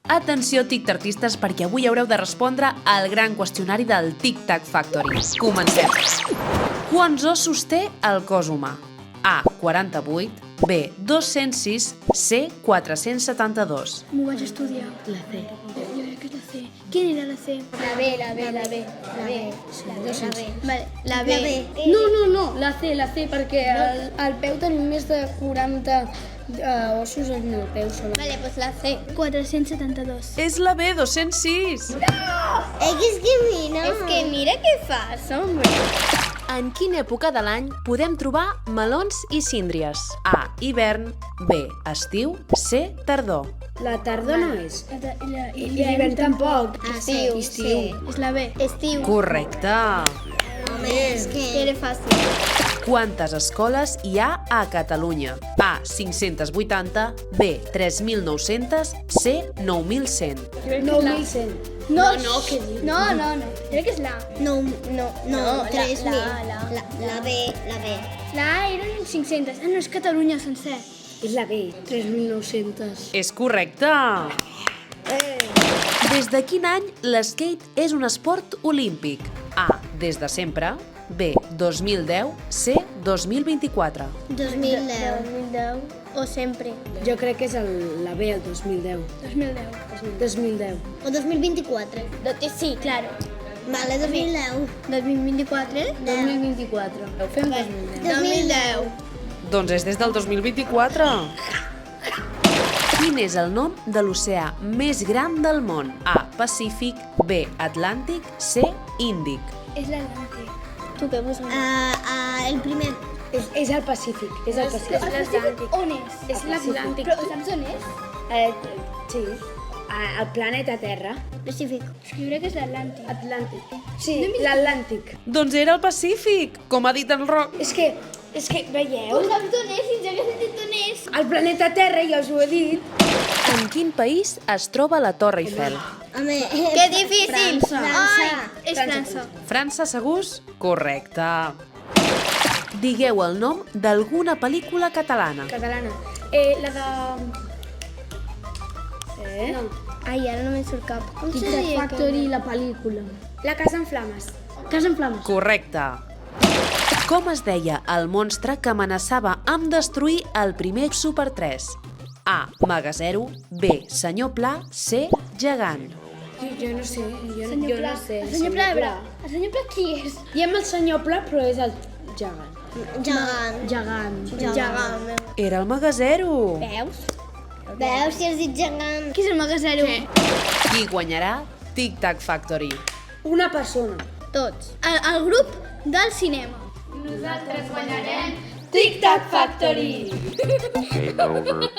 Atenció, tic-tartistes, perquè avui haureu de respondre al gran qüestionari del Tic Tac Factory. Comencem. Quants ossos té el cos humà? A, 48, B, 206, C, 472. M'ho vaig estudiar. La C. Jo crec que és la C. Quina era la C? La B. La B. Vale, la B. No, la C, perquè al peu tenim més de 40 ossos en el peu sola. Vale, doncs la C. 472. És la B, 206. És que mira què fas, home. En quina època de l'any podem trobar melons i síndries? A, hivern, B, estiu, C, tardor. La tardor no és. I L'hivern tampoc. Estiu. És la B. Estiu. Correcte. Que era fàcil. Quantes escoles hi ha a Catalunya? A, 580, B, 3.900, C, 9.100. 9.100. No, què dius? No. Crec que és la A. No, 3.000. La B. La A eren 500. Ah, no, és Catalunya sencer. És la B, 3.900. És correcte. Des de quin any l'skate és un esport olímpic? A, des de sempre, B, 2010, C, 2024. 2010. O sempre. Jo crec que és la B, el 2010. 2010. 2010. O 2024. Sí, claro. Vale, 2010. 2024. 2024. Ho fem 2010. 2010. Doncs és des del 2024. Quin és el nom de l'oceà més gran del món? A, Pacífic, B, Atlàntic, C, Índic. És l'Atlàntic. Tu què vols dir? El primer. És el Pacífic. És el Pacífic. l'Atlàntic on és? És l'Atlàntic. Però saps on és? Sí. El planeta Terra. Pacífic. Escriure que és l'Atlàntic. Atlàntic. Sí, l'Atlàntic. Doncs era el Pacífic, com ha dit en Roc. És que, veieu? Saps d'on és? Si ens hagués dit on és. El planeta Terra, ja us ho he dit. En quin país es troba la Torre Eiffel? Home, Que difícil! França. Ai, és França. França, segurs? Correcte. Digueu el nom d'alguna pel·lícula catalana. Catalana. La de... No. Ai, ara no me'n surt cap. Com se Tic Tac diria Factory, la pel·lícula. La Casa en Flames. Casa en Flames. Correcte. Com es deia el monstre que amenaçava amb destruir el primer Super 3? A, Magazero, B, Senyor Pla, C, Gegant. Jo no sé. Jo Senyor Pla. no sé. El senyor Pla, el senyor Pla qui és? Diem el senyor Pla, però és el gegant. Gegant. Gegant. Era el Magazero. Veus? Veus si has dit gegant? Qui és el Magasero? Qui guanyarà Tic Tac Factory? Una persona. Tots. El grup del cinema. Tic Tac Factory. Game over.